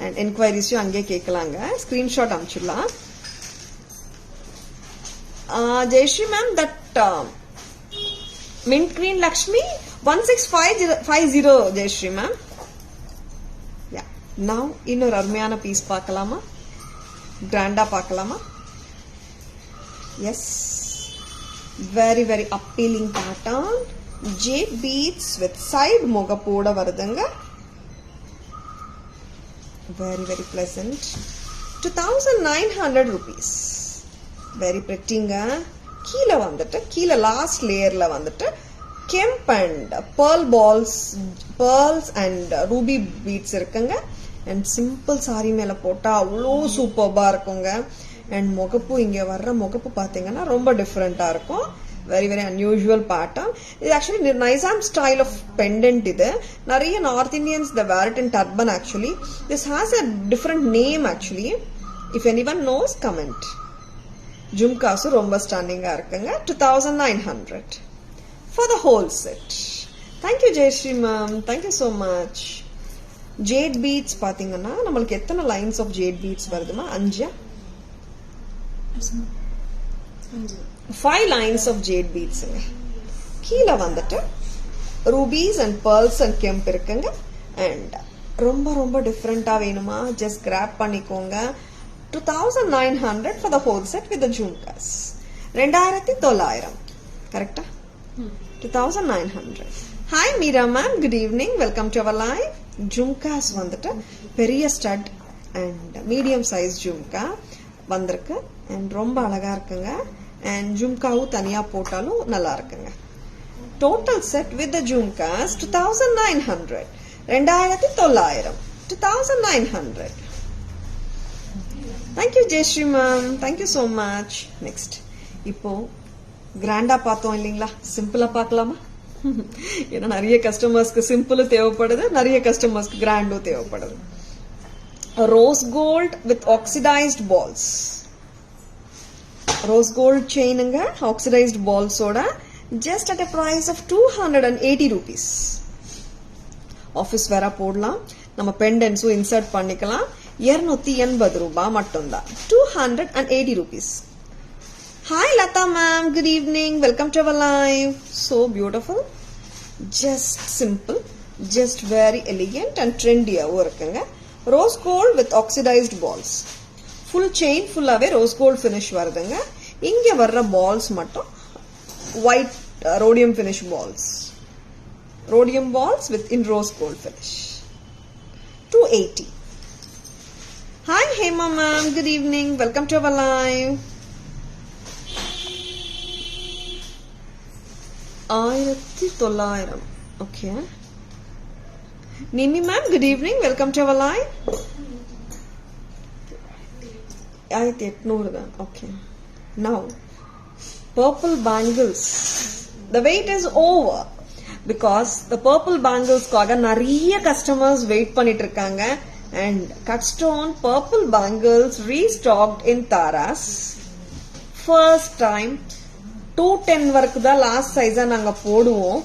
[SPEAKER 1] And enquiries அங்கே கேட்கலாங்க. Screenshot அனுப்பிச்சிடலாம். Jayashree ma'am, that mint green Lakshmi 1650 Jayashree ma'am. Yeah. Now இன்னொரு அருமையான piece பார்க்கலாமா? கிராண்டா பார்க்கலாமா? Yes, very very appealing pattern. Jade beads with side moga poda varudanga. Very very pleasant. 2900 rupees. Very pretty nga. Keela vandittu, keela last layer la vandittu kemp and pearls and ruby beads irukanga. And simple saree mela போட்டா அவ்வளோ சூப்பர்பா இருக்குங்க. And முகப்பு இங்க வர்ற முகப்பு பாத்தீங்கன்னா ரொம்ப டிஃபரெண்டா இருக்கும். Very very unusual pattern. It actually Nizam style of pendant இது. நிறைய North Indians they wear it in turban actually. This has a different name actually. If anyone knows, comment. Jhumkas ரொம்ப ஸ்டாண்டிங்கா இருக்குங்க. 2900 for the whole set. Thank you Jayashree ma'am. Thank you so much. Jade beads பாத்தீங்கன்னா நமக்கு எத்தனை lines of jade beads வருதுமா? 5 5 lines of jade beads. கீழ வந்துட்டு rubies and pearls and kemp இருக்குங்க. And ரொம்ப ரொம்ப டிஃபரெண்டா வேணுமா? just grab பண்ணிக்கோங்க. 2900 for the whole set with the jhumkas. 2900 கரெக்ட்டா? 2900. Hi Meera ma'am, good evening, welcome to our live. Jhumkas வந்துட்டு பெரிய stud and medium size jhumka வந்திருக்கு. And ரொம்ப அழகா இருக்குங்க. And ஜும்காவும் தனியா போட்டாலும் நல்லா இருக்குங்க. Total set with the jhumkas 2900. 2900. 2900. Thank you Jayashree ma'am. Thank you so much. Next. இப்போ கிராண்டா பார்த்தோம் இல்லீங்களா? சிம்பிளா பார்க்கலாமா? ஏன்னா நிறைய கஸ்டமர்ஸ்க்கு சிம்பிள் தேவைப்படுது, நிறைய கஸ்டமர்ஸ்க்கு கிராண்டும் தேவைப்படுது. Rose gold with oxidized balls. Rose gold chain oxidized balls soda just at a price of 280 rupees. Office vera போடலாம், நம்ம pendants insert பண்ணிக்கலாம். 280 ரூபாய் மட்டும்தான். 280 rupees. Hi Lata ma'am, good evening, welcome to our live. So beautiful, just simple, just very elegant and trendy இருக்குங்க. Rose gold with oxidized balls. Full chain full away rose gold finish வருதுங்க. இங்க வர்ற balls மட்டும் white rhodium finish balls. Rhodium balls with in rose gold finish. 280. Hi Hema ma'am, good evening, welcome to our live. 1900. Okay. Nimi ma'am, good evening, welcome to our live. 1800. Okay. Now, purple bangles. The wait is over because the purple bangles kaga nariya customers wait பண்ணிட்டு இருக்காங்க. And Cutstone purple bangles restocked in Taras. First time 210 வரைக்கும் தான் last சைஸா நாங்க போடுவோம்.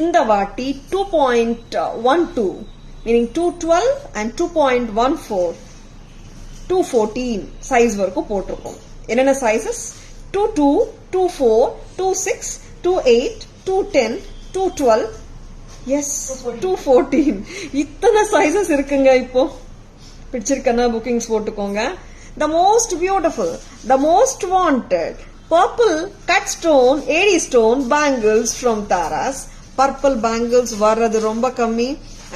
[SPEAKER 1] இந்த வாட்டி 2.12 meaning 212 and 2.14 214 size வரைக்கும் போட்டிருக்கோம். என்னென்ன சைஸஸ்? 22, 24, 26, 28, 210, 212, எஸ் 214. இத்தனை சைஸஸ் இருக்குங்க. இப்போ பிடிச்சிருக்கனா புக்கிங்ஸ் போட்டுக்கோங்க. The most beautiful, the most wanted purple cut stone AD stone bangles from Taras. Purple bangles வர்றது ரொம்ப கம்மி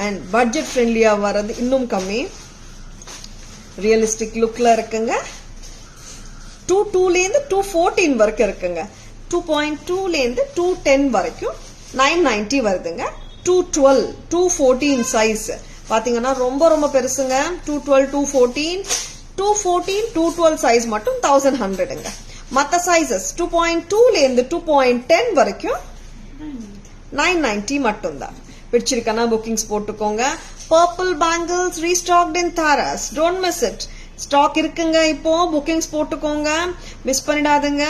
[SPEAKER 1] and budget friendly வர்றது இன்னும் கம்மி. ரியலிஸ்டிக் லுக்ல இருக்குங்க. 22 ல இருந்து 214 வரைக்கும் இருக்குங்க. 2.2 ல இருந்து 210 வரைக்கும் 990 வருதுங்க. 212 214 சைஸ் பாத்தீங்கன்னா ரொம்ப ரொம்ப பெருசுங்க. 212 214 214 212 சைஸ் மட்டும் 1100ங்க. மத்த சைஸஸ் 2.2 ல இருந்து 2.10 வரைக்கும் 990 மட்டும் தான். பிடிச்சிருக்கனா புக்கிங்ஸ் போட்டுக்கோங்க. Purple bangles restocked in Taras. Don't miss it. Stock இருக்குங்க இப்போ. புக்கிங்ஸ் போட்டுக்கோங்க, மிஸ் பண்ணிடாதுங்க.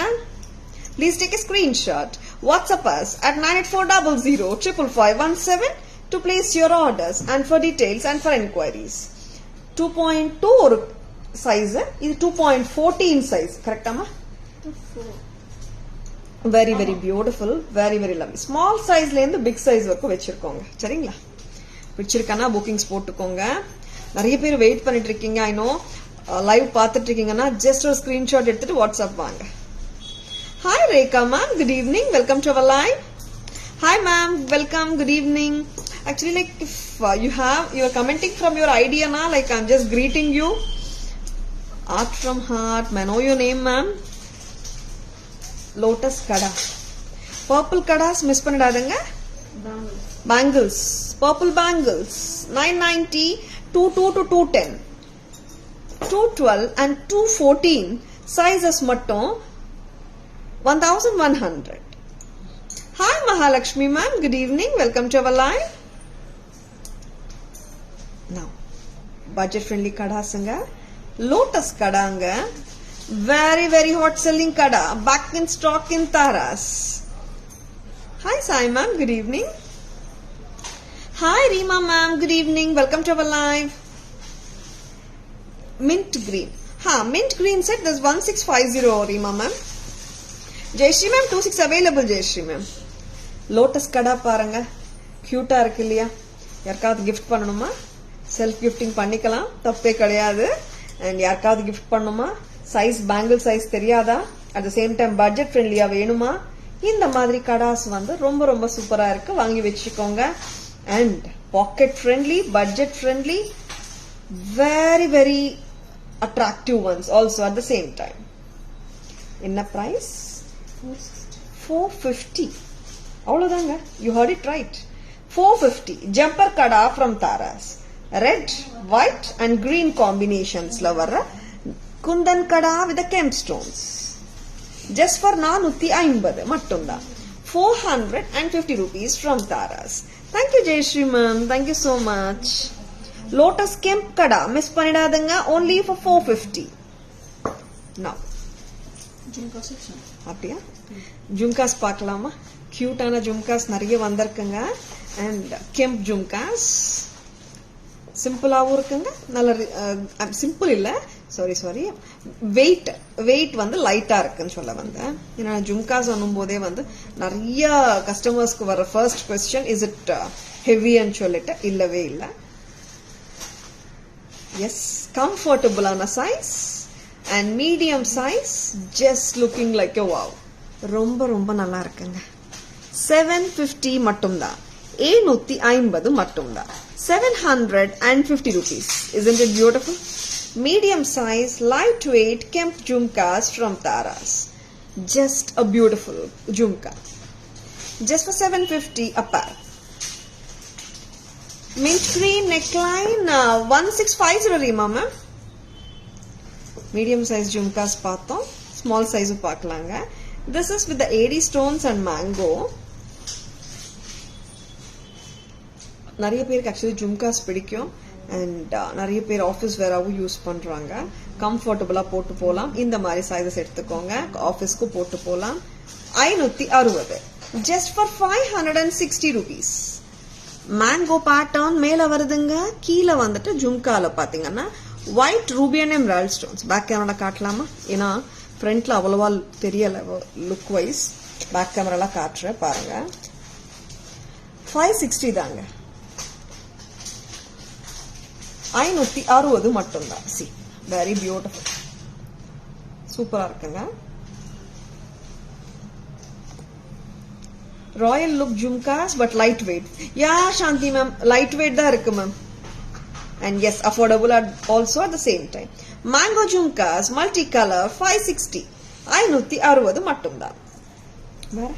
[SPEAKER 1] Please take a screenshot. WhatsApp us at 98400 55517 to place your orders and for details and for inquiries. 2.2 ஒரு size, இது 2.14 size. கரெக்டாமா? Very very beautiful, very very lovely. Small size ல இருந்து big size வரைக்கும் வெச்சிருக்கோங்க. சரிங்களா? பிடிச்சிருக்கனா bookings போட்டுக்கோங்க. நிறைய பேர் வெயிட் பண்ணிட்டு இருக்கீங்க. I know லைவ் பார்த்துட்டு இருக்கீங்கன்னா ஜஸ்ட் ஒரு ஸ்கிரீன்ஷாட் எடுத்துட்டு வாட்ஸ்அப் வாங்க. Hi Rekha ma'am, good evening. Welcome to our live. Hi ma'am, welcome. Good evening. Actually, like if you are commenting from your idea na, like I'm just greeting you. Art from heart. May I know your name, ma'am? Lotus kada. Purple kadas miss pannidadanga. Bangles. Purple bangles. 990, 22 to 210, 212 and 214 sizes mattum 1100. Hi Mahalakshmi ma'am, good evening. Welcome to our live. Now, budget friendly kadasanga. Lotus kadanga. Very very hot selling kada. Back in stock in Taras. Hi Sai ma'am, good evening. Hi Reema ma'am, good evening. Welcome to our live. Mint green. Mint green set. There's 1650 Reema ma'am. Jayashree ma'am 26 available. Jayashree ma'am lotus kada பாருங்க, கியூட்டா இருக்கு இல்லையா? யாருக்காவது gift பண்ணணுமா? Self gifting பண்ணிக்கலாம், தப்பே கிடையாது. And யாருக்காவது கிஃப்ட் பண்ணணுமா? சைஸ் பேங்கிள் சைஸ் தெரியாதா? At the same time budget ஃப்ரெண்ட்லியா வேணுமா? இந்த மாதிரி கடாஸ் வந்து ரொம்ப ரொம்ப சூப்பரா இருக்கு, வாங்கி வச்சுக்கோங்க. And packet friendly, budget friendly, very very attractive once also at the same time. என்ன பிரைஸ்? 450. அவ்வளவுதாங்க. You heard it right. 450. Jumper kada from Taras. Red, white and green combinations la vara kundan kada with the kemp stones. Just for 450 mattum da. 450 rupees from Taras. Thank you Jayashree ma'am. Thank you so much. Lotus kemp kada miss pannidadanga, only for 450. Now அப்படியா? ஜும்காஸ் பார்க்கலாமா? கியூட்டான ஜும்காஸ் நிறைய வந்திருக்குங்க. And கெம்ப் jhumkas சிம்பிளாவும் இருக்குங்க. நல்ல simple இல்ல, sorry wait வந்து லைட்டா இருக்குன்னு சொல்ல வந்தேன். ஏன்னா ஜும்காஸ் பண்ணும் போதே வந்து நிறைய கஸ்டமர்ஸ்க்கு வர ஃபர்ஸ்ட் கொஸ்டின், இஸ் இட் ஹெவின்னு சொல்லிட்டு. இல்லவே இல்லை. எஸ், கம்ஃபர்டபுளான size and medium size, just looking like a wow. ரொம்ப ரொம்ப நல்லா இருக்குங்க. 750 மட்டும் தான். 750 மட்டும் தான். 750 rupees. Isn't it beautiful? Medium size, lightweight Kemp jhumkas from Taras. Just a beautiful jhumka. Just for 750 a pair. Mint green neckline, 1650 Reema ma'am. Medium size jhumkas பார்த்தோம், small size பார்க்கலாங்க. This is with AD stones and mango. நிறைய பேருக்கு actually jhumkas பிடிக்கும். And நிறைய பேர் office வேறாவும் use பண்றாங்க. கம்ஃபர்டபுளா போட்டு போகலாம். இந்த மாதிரி சைஸஸ் எடுத்துக்கோங்க, ஆஃபீஸ்க்கு போட்டு போகலாம். 560. Just for 560 rupees. Mango pattern மேல வருதுங்க. கீழே வந்துட்டு ஜும்கால பாத்தீங்கன்னா white ruby and emerald stones. Back camera காட்டலாமா? ஏன்னா ஃப்ரண்ட்ல அவ்வளவா தெரியல லுக் வைஸ். பேக் கேமரால காட்டுறேன் பாருங்க. 560 தாங்க. 560 மட்டும்தான். சி, வெரி பியூட்டிஃபுல், சூப்பரா இருக்குங்க. Royal look jhumkas but light weight. Yeah Shanthi ma'am, light weight தான் இருக்கு ma'am. And yes, affordable also at the same time. Mango jhumkas multicolor 560. 560 மட்டும் தான். வேற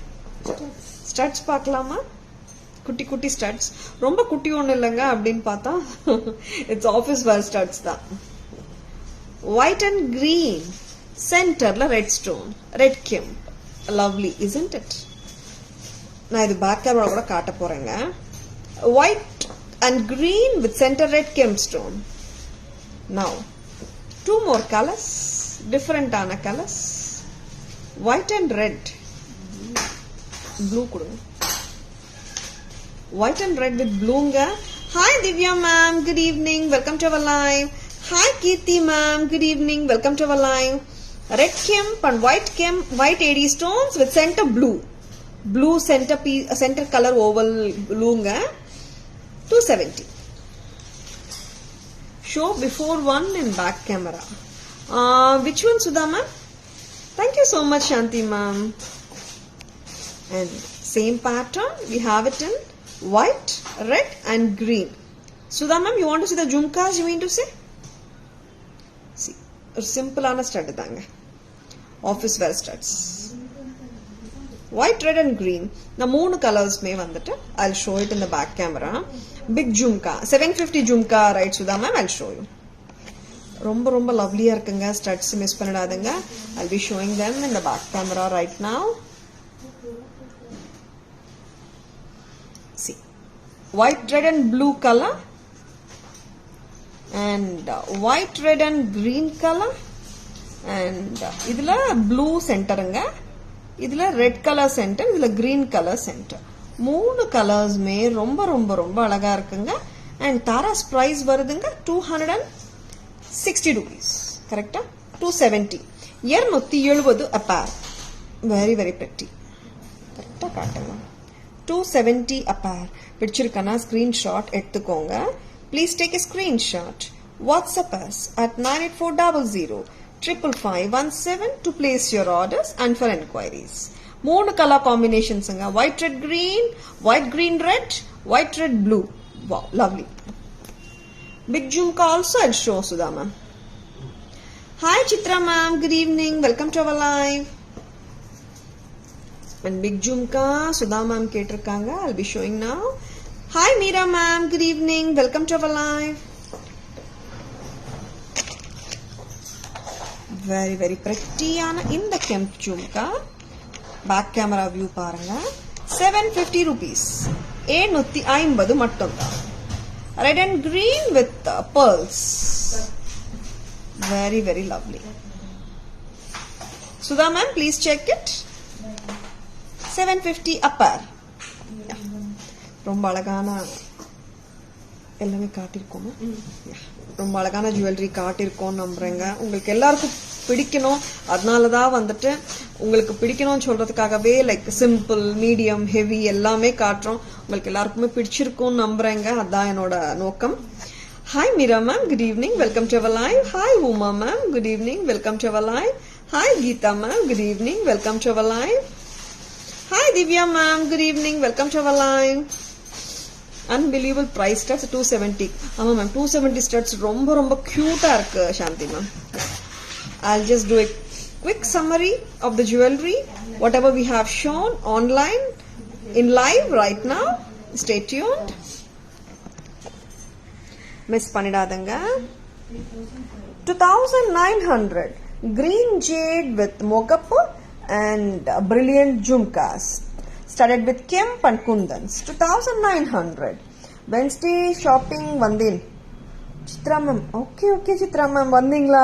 [SPEAKER 1] ஸ்டட்ஸ் பார்க்கலாமா? குட்டி குட்டி ஸ்டட்ஸ், ரொம்ப குட்டி ஒண்ணு இல்லைங்க அப்படின்னு பார்த்தா இட்ஸ் ஆஃபீஸ் வேர் ஸ்டட்ஸ் தான். ஒயிட் அண்ட் கிரீன், சென்டர்ல red stone, red kemp. Lovely isn't it? நான் இது பேக் கேமரா கூட காட்ட போறேங்க. White and green with centre red kemp stone. Now 2 more colors, different ஆன colors. White and red. Blue கொடுங்க. White and red with blue ங்க. Hi Divya ma'am, good evening, welcome to our live. Hi Kirti ma'am, good evening, welcome to our live. Red kemp and white AD stones with center blue. Blue center color oval blue ங்க. 270. Show before one in back camera. Which one, Sudha ma'am? Thank you so much, Shanti ma'am. And same pattern, we have it in white, red and green. Sudha ma'am, you want to see the jhumkas, you mean to say? See, simple ana stud danga. Office wear studs. White, red and green. The 3 colors may vandittu. I'll show it in the back camera. Big jhumka, 750 jhumka, right Sudha ma'am? I'll show you. ரொம்ப ரொம்ப லவ்லியா இருக்குங்க. Studs miss பண்ணிடாதீங்க. I'll be showing them in the back camera right now. See, white, red and blue color and white, red and green color and இதுல blue centerங்க, இதுல red color center, இதுல green color center. 3 கலர்ஸ்மே ரொம்ப ரொம்ப ரொம்ப அழகா இருக்குங்க. and Tara's price வருதுங்க 260 rupees. கரெக்டா? 270. 270 a pair. Very very pretty. கரெக்டா காட்டுங்க. 270 a pair. பிடிச்சிருக்கனா ஸ்கிரீன்ஷாட் எடுத்துக்கோங்க. Please take a screenshot. WhatsApp us at 98400 55517 to place your orders and for enquiries. 3 color combinations ங்க. White red green, white green red, white red blue. Wow, lovely. Big jhumka also I'll show Sudha ma'am. Hi Chitra ma'am, good evening, welcome to our live. And big jhumka Sudha ma'am கேட்டிருக்காங்க. I'll be showing now. Hi Meera ma'am, good evening, welcome to our live. Very very pretty ஆன இந்த kemp jhumka. Back camera view பாருங்க. 750 rupees. 750 மட்டும் தான். Red and green with pearls. Very very lovely. Sudha ma'am, please check it. 750 a pair. ரொம்ப அழகான எல்லாமே காட்டியிருக்கோம். ரொம்ப அழகான ஜுவல்லரி காட்டியிருக்கோம் நம்புறேங்க. உங்களுக்கு எல்லாருக்கும் பிடிக்கணும், அதனாலதான் வந்துட்டு உங்களுக்கு பிடிக்கணும்னு சொல்றதுக்காகவே லைக் சிம்பிள், மீடியம், ஹெவி எல்லாமே காட்டுறோம். உங்களுக்கு எல்லாருக்குமே பிடிச்சிருக்கும் நம்புறேங்க. அதான் என்னோட நோக்கம். Hi Meera ma'am, good evening, welcome to our live. Hi Uma ma'am, good evening, welcome to our live. Hi Geetha ma'am, good evening, welcome to our live. Hi Divya ma'am, good evening, welcome to our live. Unbelievable price studs 270. ஆமா ma'am, 270 studs ரொம்ப ரொம்ப கியூட்டா இருக்கு Shanthi ma'am. I'll just do a quick summary of the jewelry, whatever we have shown online in live right now. Stay tuned. Miss பண்ணிடாதங்க. 2900 green jade with mogapu and brilliant jhumkas studded with kemp and kundans. 2900. Wednesday shopping vandin. Chitra ma'am, okay Chitra ma'am, vandingla.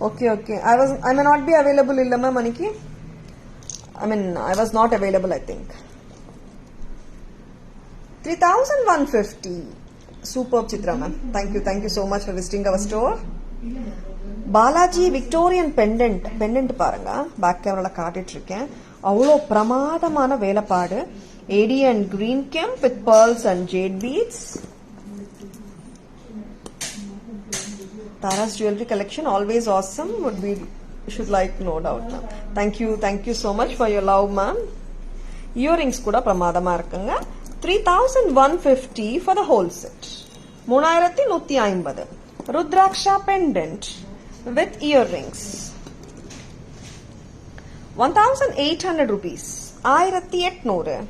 [SPEAKER 1] Okay. I may not be available illa ma'am aniki. I was not available, I think. 3150. Superb Chitra ma'am. Thank you so much for visiting our store. Balaji Victorian pendant பாருங்க. Back கேமரால காட்டிட்டு இருக்கேன். அவ்வளோ பிரமாதமான வேலைப்பாடு. AD and green kemp with pearls and jade beads. Tara's jewelry collection always awesome. Should like, no doubt ma'am. Thank you so much for your love ma'am. Earrings கூட பிரமாதமா இருக்குங்க. 3150 for the whole set. 3150. Rudraksha pendant with earrings. 1800 rupees. 1800.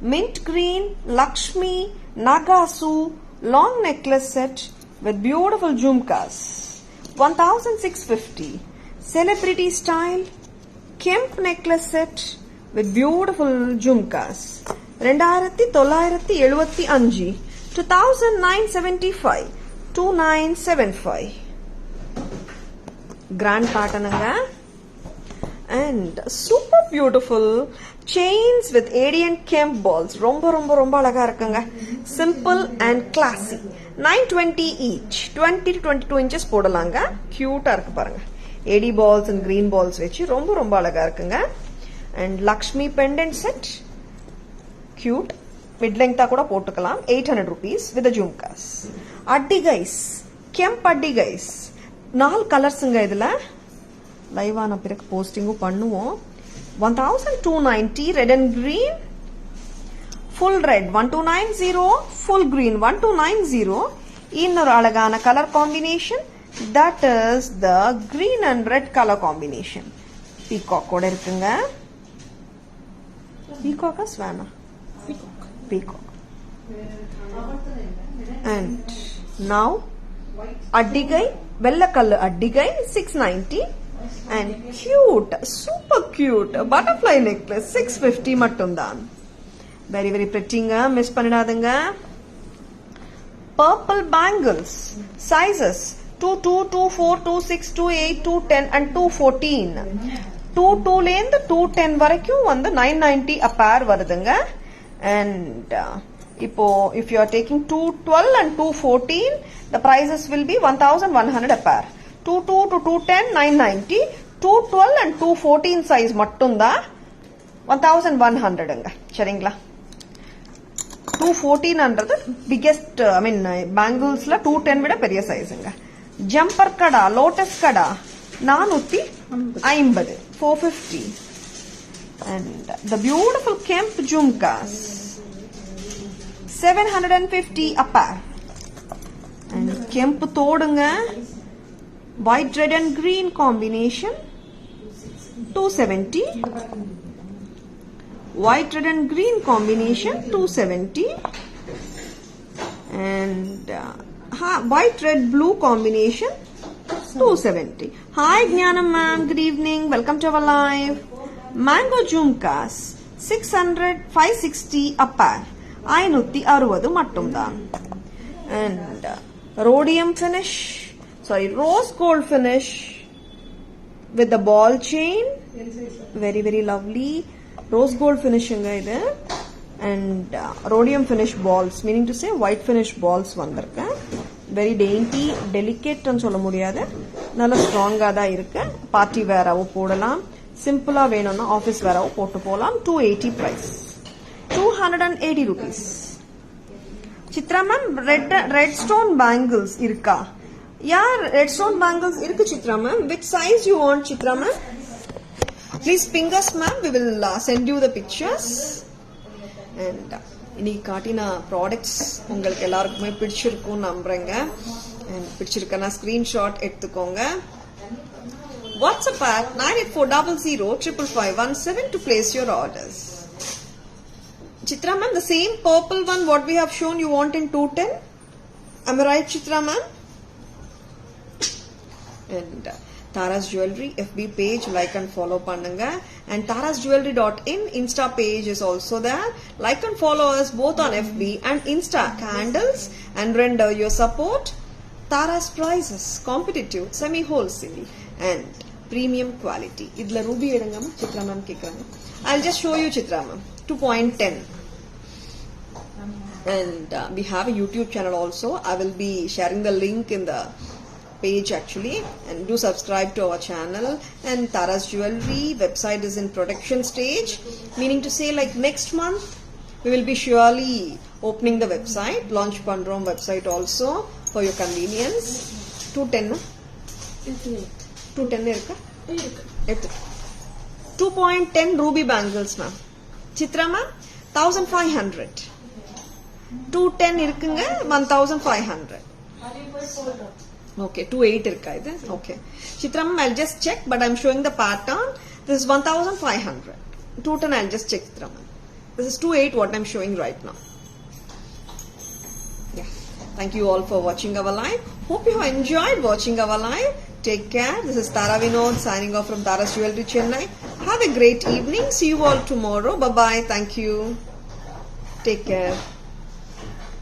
[SPEAKER 1] mint green Lakshmi Nagasu long necklace set with beautiful jhumkas, 1650. Celebrity style Kemp necklace set with beautiful jhumkas, 2975. 2975. 2975. Grand pattern and super beautiful chains with ADN Kemp balls. ரொம்ப அழகா இருக்குங்க. Simple and classy. 920 each. 20 to 22 inches போடலாங்க. Cute-ஆ இருக்கு பாருங்க. AD balls and green balls வச்சு ரொம்ப அழகா இருக்குங்க. And Lakshmi pendant set. Cute. Mid length கூட போட்டுக்கலாம். 800 rupees with the jhumkas. Addi guys. Kemp addi guys. 4 கலர்ஸ்ங்க இதுல. லைவான பிறகு போஸ்டிங்கும் பண்ணுவோம். 1290 red and green. Full red 1290, full green 1290. இன்னொரு அழகான colour combination. That is the green and red color combination. Peacock ஓட இருக்குங்க. Peacock swana? Peacock. And now addigai vella color addigai 690 and cute, super cute butterfly necklace 650 mattumdan. Very pretty nga, miss pannidadunga. Purple bangles sizes 22, 24, 26, 28, 210 and 214. 22 லேந்து 210 வரைக்கும் வந்து 990 a pair வருதுங்க. And இப்போ if you are taking 212 and 214, the prices will be 1100 a pair. 22 to 210 990, 212 and 214 size மட்டும்தான் 1100ங்க. சரிங்களா? 214ன்றது biggest I mean bangles-ல 210 விட பெரிய சைஸ்ங்க. Jumper kara lotus kara 450 450. And the beautiful Kemp jhumkas 750 a pair. And Kemp தோடுங்க white red and green combination 270. White red and green combination 270. And white red blue combination 270. Hi Jnanam ma'am, good evening, welcome to our live. Mango jhumkas 600 560 a pair. 560 mattumdan. And rhodium finish, sorry, rose gold finish with the ball chain, very lovely rose gold finishing idu. And rhodium finish balls, meaning to say white finish balls vandirukku. Very dainty, delicate nu solla mudiyadhu, nalla strong ah da irukku. Party wear avvo podalam, simple ah venona office wear avvo pottu polam. 280 price, 280 rupees. Chitra ma'am, red stone bangles irka? Yeah, red stone bangles irukku Chitra ma'am. Which size you want Chitra ma'am? Please ping us ma'am, we will send you the pictures. And இன்னைக்கு காட்டின products உங்களுக்கு எல்லாருக்குமே பிடிச்சிருக்கும் நம்புறேங்க. And பிடிச்சிருக்கனா screenshot எடுத்துக்கோங்க. WhatsApp at 9840055517 to place your orders. Chitra ma'am, the same purple one what we have shown you want in 210? Am I right Chitra ma'am? And Tara's Jewelry FB page like and follow pannunga. And tarasjewelry.in Insta page is also there. Like and follow us both on FB and Insta. Candles and render your support. Tara's prices, competitive, semi wholesale and premium quality. Idla ruby edanga Chitra ma'am kekranga. I'll just show you Chitra ma'am. 2.10. And we have a YouTube channel also. I will be sharing the link in the page actually, and do subscribe to our channel. And Tara's Jewelry website is in production stage, meaning to say like next month we will be surely opening the website, launch pandrom website also for your convenience. 210 irukka 2.10 ruby bangles ma'am. Chitra ma'am 1500. 210 irukkunga 1500. Okay, 28 irukka idu. Okay. Chitra ma'am, I'll just check, but I'm showing the pattern. This is 1500. 210 I'll just check Chitra ma'am. This is 2/8 what I'm showing right now. Yeah. Thank you all for watching our live. Hope you have enjoyed watching our live. Take care. This is Tara Vinod signing off from Tara's Jewelry, Chennai. Have a great evening. See you all tomorrow. Bye-bye. Thank you. Take care.